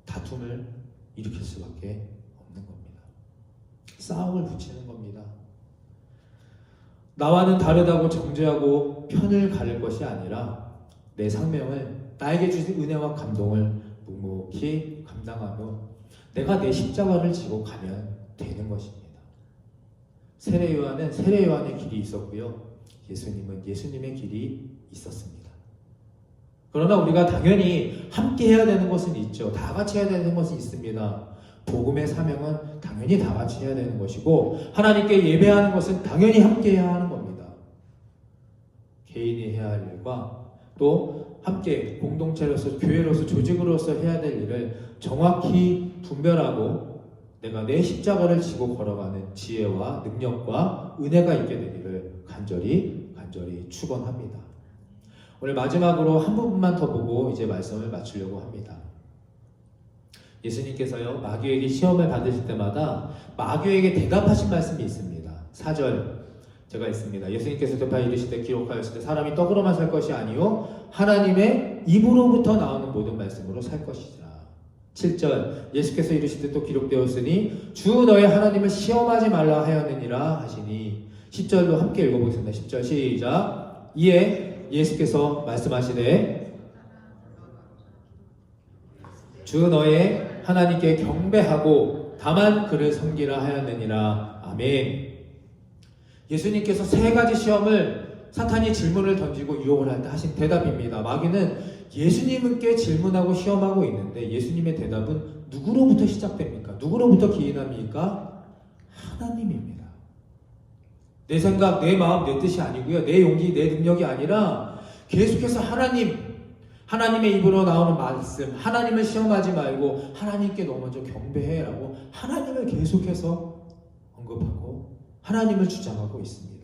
다툼을 일으킬 수밖에 없는 겁니다. 싸움을 붙이는 겁니다. 나와는 다르다고 정죄하고 편을 가릴 것이 아니라 내 사명을, 나에게 주신 은혜와 감동을 묵묵히 감당하며 내가 내 십자가를 지고 가면 되는 것입니다. 세례 요한은 세례 요한의 길이 있었고요. 예수님은 예수님의 길이 있었습니다. 그러나 우리가 당연히 함께 해야 되는 것은 있죠. 다 같이 해야 되는 것은 있습니다. 복음의 사명은 당연히 다 같이 해야 되는 것이고 하나님께 예배하는 것은 당연히 함께 해야 하는 겁니다. 개인이 해야 할 일과 또 함께 공동체로서 교회로서 조직으로서 해야 될 일을 정확히 분별하고 내가 내 십자가를 지고 걸어가는 지혜와 능력과 은혜가 있게 되기를 간절히 축원합니다. 오늘 마지막으로 한 부분만 더 보고 이제 말씀을 마치려고 합니다. 예수님께서요 마귀에게 시험을 받으실 때마다 마귀에게 대답하신 말씀이 있습니다. 4절 제가 있습니다. 예수님께서 대파 이르시되 기록하였으되 사람이 떡으로만 살 것이 아니요 하나님의 입으로부터 나오는 모든 말씀으로 살 것이라. 7절 예수께서 이르시되 또 기록되었으니 주 너의 하나님을 시험하지 말라 하였느니라 하시니. 10절도 함께 읽어보겠습니다. 10절 시작. 이에 예수께서 말씀하시되 주 너의 하나님께 경배하고 다만 그를 섬기라 하였느니라. 아멘. 예수님께서 세 가지 시험을 사탄이 질문을 던지고 유혹을 할 때 하신 대답입니다. 마귀는 예수님께 질문하고 시험하고 있는데 예수님의 대답은 누구로부터 시작됩니까? 누구로부터 기인합니까? 하나님입니다. 내 생각, 내 마음, 내 뜻이 아니고요. 내 용기, 내 능력이 아니라 계속해서 하나님의 입으로 나오는 말씀, 하나님을 시험하지 말고 하나님께 너 먼저 경배해라고 하나님을 계속해서 언급하고 하나님을 주장하고 있습니다.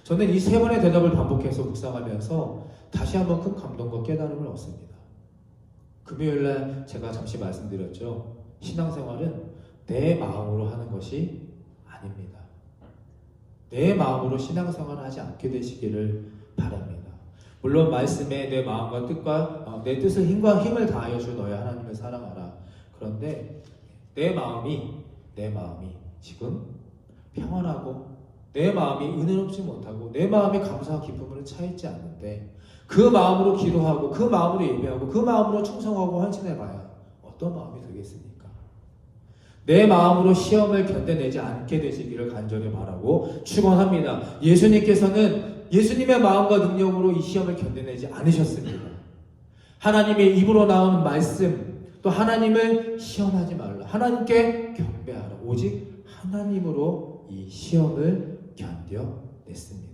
저는 이 세 번의 대답을 반복해서 묵상하면서 다시 한번 큰 감동과 깨달음을 얻습니다. 금요일날 제가 잠시 말씀드렸죠. 신앙생활은 내 마음으로 하는 것이 아닙니다. 내 마음으로 신앙생활을 하지 않게 되시기를 바랍니다. 물론 말씀에 내 마음과 뜻과 내 뜻을 힘을 다하여 주 너의 하나님을 사랑하라. 그런데 내 마음이 지금 평안하고 내 마음이 은혜롭지 못하고 내 마음이 감사와 기쁨으로 차있지 않는데 그 마음으로 기도하고 그 마음으로 예배하고 그 마음으로 충성하고 헌신해봐야 어떤 마음이 되겠습니까? 내 마음으로 시험을 견뎌내지 않게 되시기를 간절히 바라고 축원합니다. 예수님께서는 예수님의 마음과 능력으로 이 시험을 견뎌내지 않으셨습니다. 하나님의 입으로 나오는 말씀 또 하나님을 시험하지 말라. 하나님께 경배하라. 오직 하나님으로 이 시험을 견뎌냈습니다.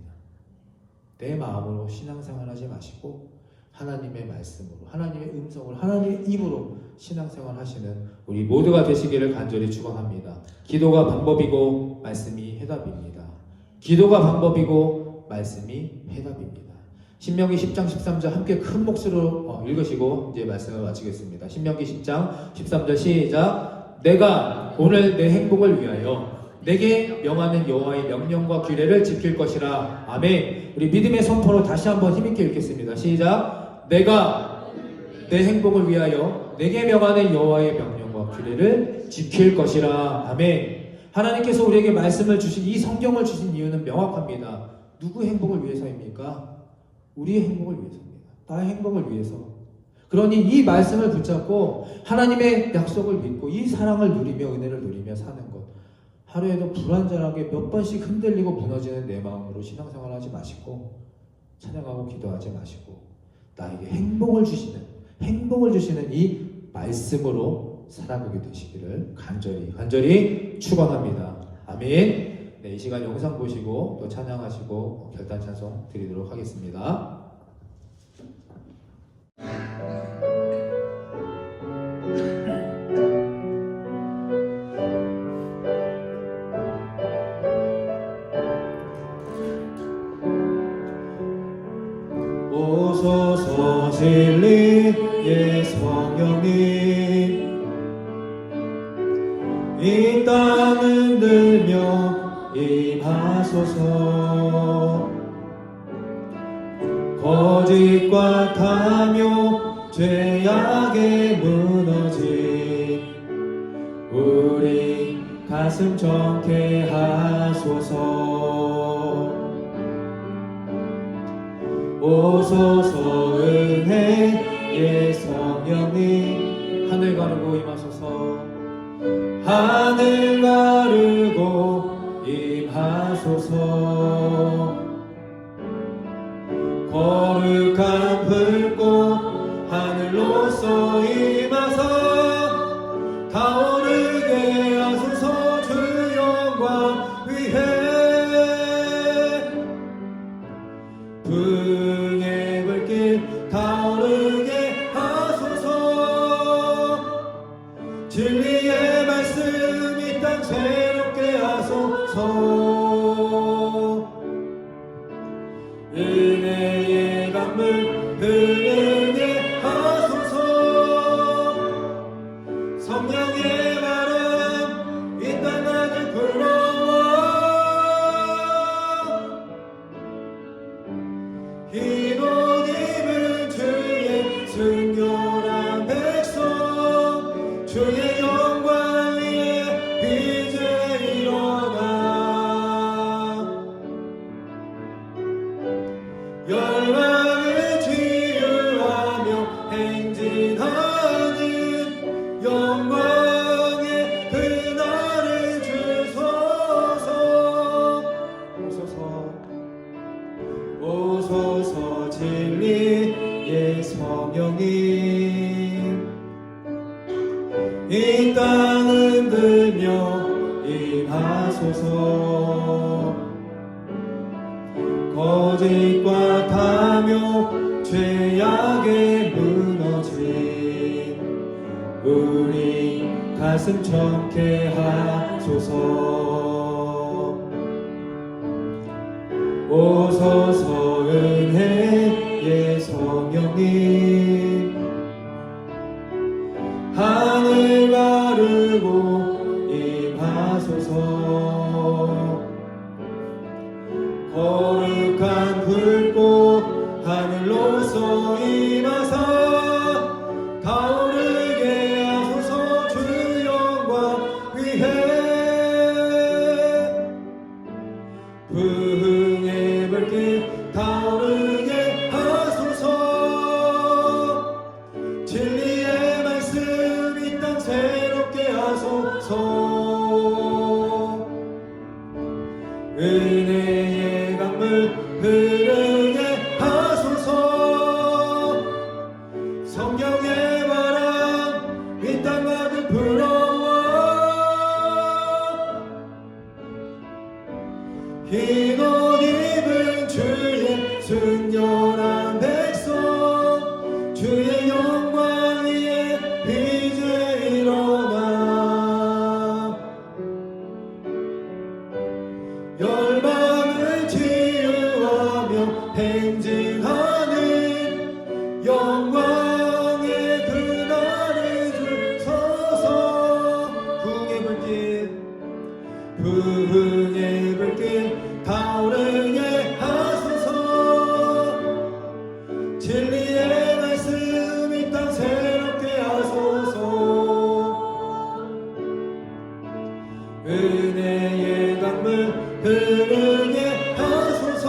내 마음으로 신앙생활하지 마시고 하나님의 말씀으로 하나님의 음성으로 하나님의 입으로 신앙생활 하시는 우리 모두가 되시기를 간절히 축원합니다. 기도가 방법이고 말씀이 해답입니다. 기도가 방법이고 말씀이 해답입니다. 신명기 10장 13절 함께 큰 몫으로 읽으시고 이제 말씀을 마치겠습니다. 신명기 10장 13절 시작. 내가 오늘 내 행복을 위하여 내게 명하는 여호와의 명령과 규례를 지킬 것이라. 아멘. 우리 믿음의 선포로 다시 한번 힘있게 읽겠습니다. 시작. 내가 내 행복을 위하여 내게 명하는 여호와의 명령과 규례를 지킬 것이라. 아멘. 하나님께서 우리에게 말씀을 주신 이 성경을 주신 이유는 명확합니다. 누구 행복을 위해서입니까? 우리의 행복을 위해서입니다. 나의 행복을 위해서. 그러니 이 말씀을 붙잡고 하나님의 약속을 믿고 이 사랑을 누리며 은혜를 누리며 사는 것. 하루에도 불완전하게 몇 번씩 흔들리고 무너지는 내 마음으로 신앙생활하지 마시고 찬양하고 기도하지 마시고 나에게 행복을 주시는 이 말씀으로 살아가게 되시기를 간절히 축원합니다. 아멘. 네, 이 시간 영상 보시고 또 찬양하시고 결단 찬송 드리도록 하겠습니다. 오소서 진리의 성령님 이 땅을 들며 임하소서. 거짓과 탐욕 죄악에 무너진 우리 가슴 정케 하소서. 오소서 은혜의 성령님 하늘 가르고 임하소서. 하늘 가르고 임하소서. 거룩한 불꽃 하늘로서 임하사 타오르게 진리의 말씀 이 땅 새롭게 하소서. 은혜의 강물 흐르게 하소서. 성령의 바람 이 땅 안을 불어와. 흰 옷 입은 주의 순결한 백성, 주의 영광 위에 이제 일어나. 열방을 치유하며 행진하는 영광의 그날을 주소서. 오소서 진리의 성령님, 이 땅 흔들며 임하소서. 거짓과 탐욕 죄악에 무너진 우리 가슴 청케 하소서. 오소서 은혜의 성령님, 하늘 가르고 임하소서. 거룩한 불꽃 하늘로서 임하사 타오르게 하소서. 주 영광 위에 부흥의 불길 타오르게 하소서. 진리의 말씀 이 땅 새롭게 하소서. 은혜의 강물 흐르게 하소서. 성령의 바람 이 땅 안을 불어와. 흰 옷 입은 주의 순결한 백성, 주의 영광 위에 이제 일어나. 열방을 치유하며 행진하는 영광의 그날을 주소서. 부흥의 불길 타오르게 하소서. 진리의 말씀 이 땅 새롭게 하소서. 은혜의 강물 흐르게 하소서.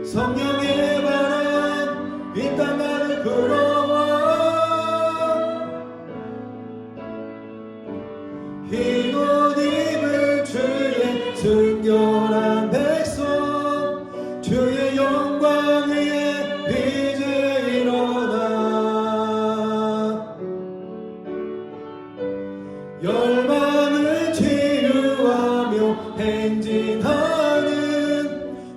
성령의 바람 이 땅 안을 불어와. 흰 옷 입은 주의 순결한 백성, 주의 영광 위에 이제 일어나. 열방을 치유하며 행진하는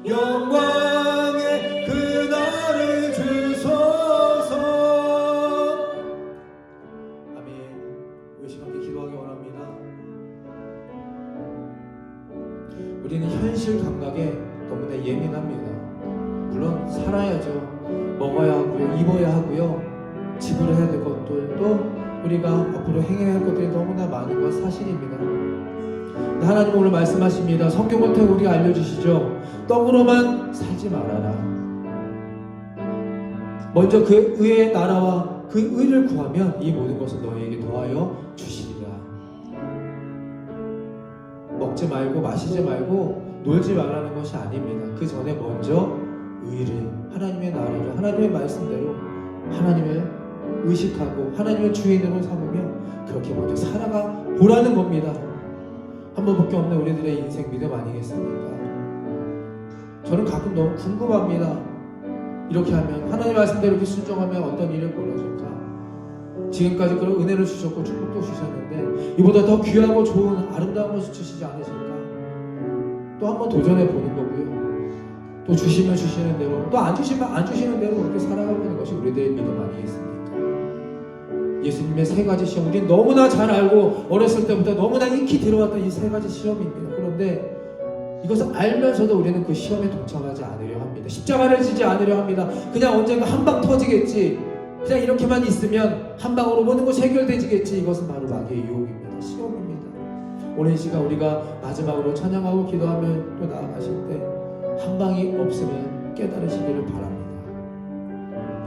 영광의 그날을 주소서. 아멘. 우리 함께 기도하기 원합니다. 우리는 현실 감각에 너무나 예민합니다. 물론 살아야죠. 먹어야 하고요, 입어야 하고요, 지불해야 될 것들도 우리가 앞으로 행해야 할 것들이 너무나 많은 건 사실입니다. 하나님 오늘 말씀하십니다. 성경을 통해 우리가 알려주시죠. 떡으로만 살지 말아라. 먼저 그 의의 나라와 그 의를 구하면 이 모든 것을 너희에게 더하여 주시리라. 먹지 말고 마시지 말고 놀지 말라는 것이 아닙니다. 그 전에 먼저 의를, 하나님의 나라를 하나님의 말씀대로 하나님을 의식하고 하나님의 주인으로 삼으며 그렇게 먼저 살아가 보라는 겁니다. 한 번밖에 없는 우리들의 인생 믿음 아니겠습니까? 저는 가끔 너무 궁금합니다. 이렇게 하면, 하나님의 말씀대로 이렇게 순종하면 어떤 일이 벌어질까? 지금까지 그런 은혜를 주셨고 축복도 주셨는데 이보다 더 귀하고 좋은 아름다운 것을 주시지 않으실까? 또 한 번 도전해 보는 거고요. 또 주시면 주시는 대로, 또 안 주시면 안 주시는 대로 그렇게 살아가는 것이 우리들의 믿음 아니겠습니까? 예수님의 세 가지 시험, 우리 너무나 잘 알고 어렸을 때부터 너무나 익히 들어왔던 이 세 가지 시험입니다. 그런데 이것을 알면서도 우리는 그 시험에 동참하지 않으려 합니다. 십자가를 지지 않으려 합니다. 그냥 언젠가 한 방 터지겠지, 그냥 이렇게만 있으면 한 방으로 모든 것이 해결되지겠지. 이것은 바로 마귀의 유혹입니다. 시험입니다. 오늘 이 시간 우리가 마지막으로 찬양하고 기도하면 또 나아가실 때 한 방이 없으면 깨달으시기를 바랍니다.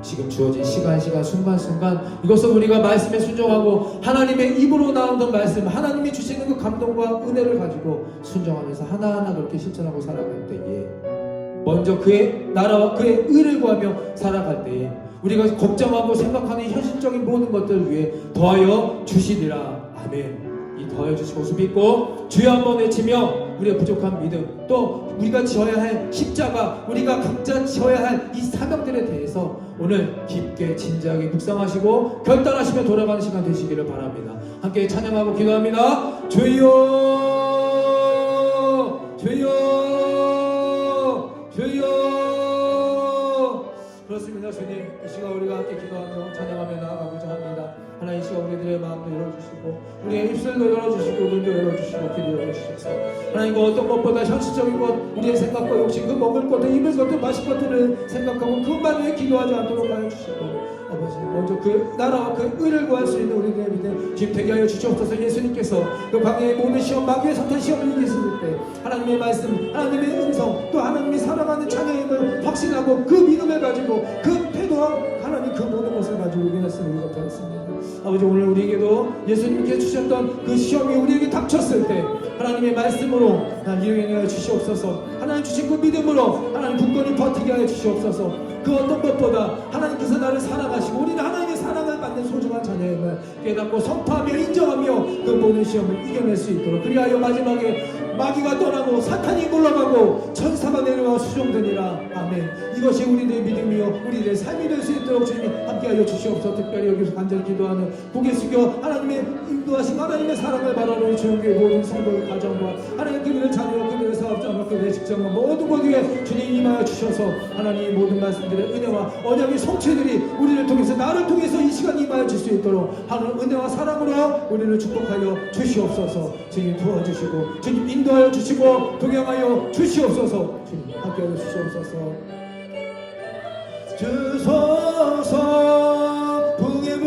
지금 주어진 시간 순간순간 이것을 우리가 말씀에 순종하고 하나님의 입으로 나오는 말씀, 하나님이 주시는 그 감동과 은혜를 가지고 순종하면서 하나하나 그렇게 실천하고 살아갈 때에, 먼저 그의 나라와 그의 의를 구하며 살아갈 때에 우리가 걱정하고 생각하는 현실적인 모든 것들을 위해 더하여 주시리라. 아멘. 이 더하여 주실 것을 믿고 주여 한번 외치며 우리의 부족한 믿음, 또 우리가 지어야 할 십자가, 우리가 각자 지어야 할 이 사명들에 대해서 오늘 깊게 진지하게 묵상하시고 결단하시며 돌아가는 시간 되시기를 바랍니다. 함께 찬양하고 기도합니다. 주여 주여 주여. 그렇습니다. 주님, 이 시간 우리가 함께 기도하며 찬양하며 나아가고자 합니다. 하나님, 이 시간 우리들의 마음도 열어주시고 우리의 입술도 열어주시고 눈도 열어주시고 귀도 열어주셔서 하나님, 그 어떤 것보다 현실적인 것, 우리의 생각과 욕심, 그 먹을 것들, 입을 것들, 마실 것들을 생각하고 그것만 위해 기도하지 않도록 하여 주시고, 아버지, 먼저 그 나라와 그 의를 구할 수 있는 우리들의 믿음 지금 되게 하여 주시옵소서. 예수님께서 그 광야의 모든 시험, 마귀의 사탄 시험을 이기실 때 하나님의 말씀, 하나님의 음성, 또 하나님이 사랑하는 자녀임을 확신하고 그 믿음을 가지고 그 태도와 하나님 그 모든 것을 가지고 이겨냈으면 우리가 되었습니다. 아버지, 오늘 우리에게도 예수님께 주셨던 그 시험이 우리에게 닥쳤을 때 하나님의 말씀으로 이행하여 하여 주시옵소서. 하나님 주신 그 믿음으로 하나님 굳건히 버티게 하여 주시옵소서. 그 어떤 것보다 하나님께서 나를 사랑하시고 우리는 하나님의 사랑을 받는 소중한 자녀임을 깨닫고 선포하며 인정하며 그 모든 시험을 이겨낼 수 있도록, 그리하여 마지막에 마귀가 떠나고 사탄이 물러가고 천사가 내려와 수종되니라. 아멘. 이것이 우리들의 믿음이요 우리들의 삶이 될 수 있도록 주님 함께하여 주시옵소서. 특별히 여기서 간절히 기도하는 고개 숙여 하나님의 인도하신 하나님의 사랑을 바라는 주님의 모든 성도의 가정과 하나님 그들의 자녀와 그들의 사업장과 그들의 직장과 모든 것 위에 주님 임하여 주셔서 하나님의 모든 말씀들의 은혜와 언약의 성취들이 우리를 통해서, 나를 통해서 이 시간 임하여 줄 수 있도록 하나님 은혜와 사랑으로 우리를 축복하여 주시옵소서. 주님 도와주시고 주님 인도하여 주시고 동행하여 주시옵소서. 주님 함께하여 주시옵소서. 주소서. 풍의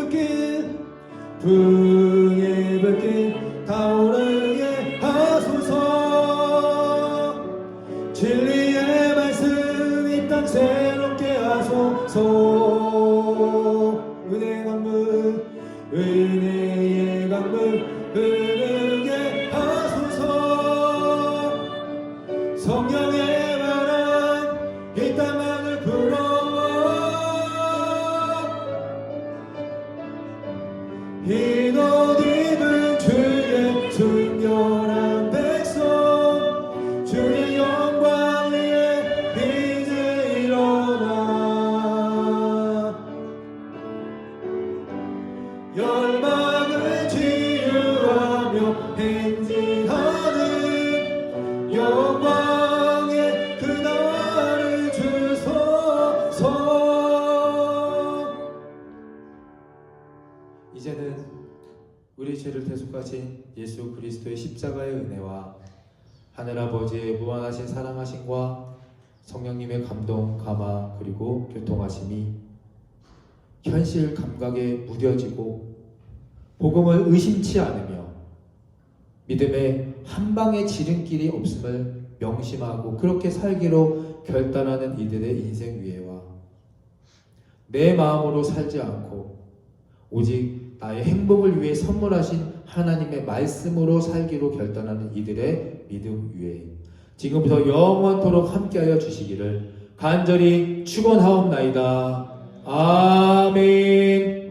불길 타오르게 하소서. 진리의 말씀 이 땅 새롭게 하소서. 은혜의 강물 흐르게 하소서. 성령의 바람 이 땅만을 불어와 흰 옷 입은 주의 순결한 백성, 주의 영광 위에 이제 일어나 열망을 치유하며 행진하는 영광의 그날을 주소서. 이제는 우리 죄를 대속하신 예수 그리스도의 십자가의 은혜와 하늘아버지의 무한하신 사랑하심과 성령님의 감동, 감화 그리고 교통하심이 현실 감각에 무뎌지고 복음을 의심치 않으며 믿음의 한 방의 지름길이 없음을 명심하고 그렇게 살기로 결단하는 이들의 인생 위에와 내 마음으로 살지 않고 오직 나의 행복을 위해 선물하신 하나님의 말씀으로 살기로 결단하는 이들의 믿음 위에 지금부터 영원토록 함께하여 주시기를 간절히 축원하옵나이다. 아멘.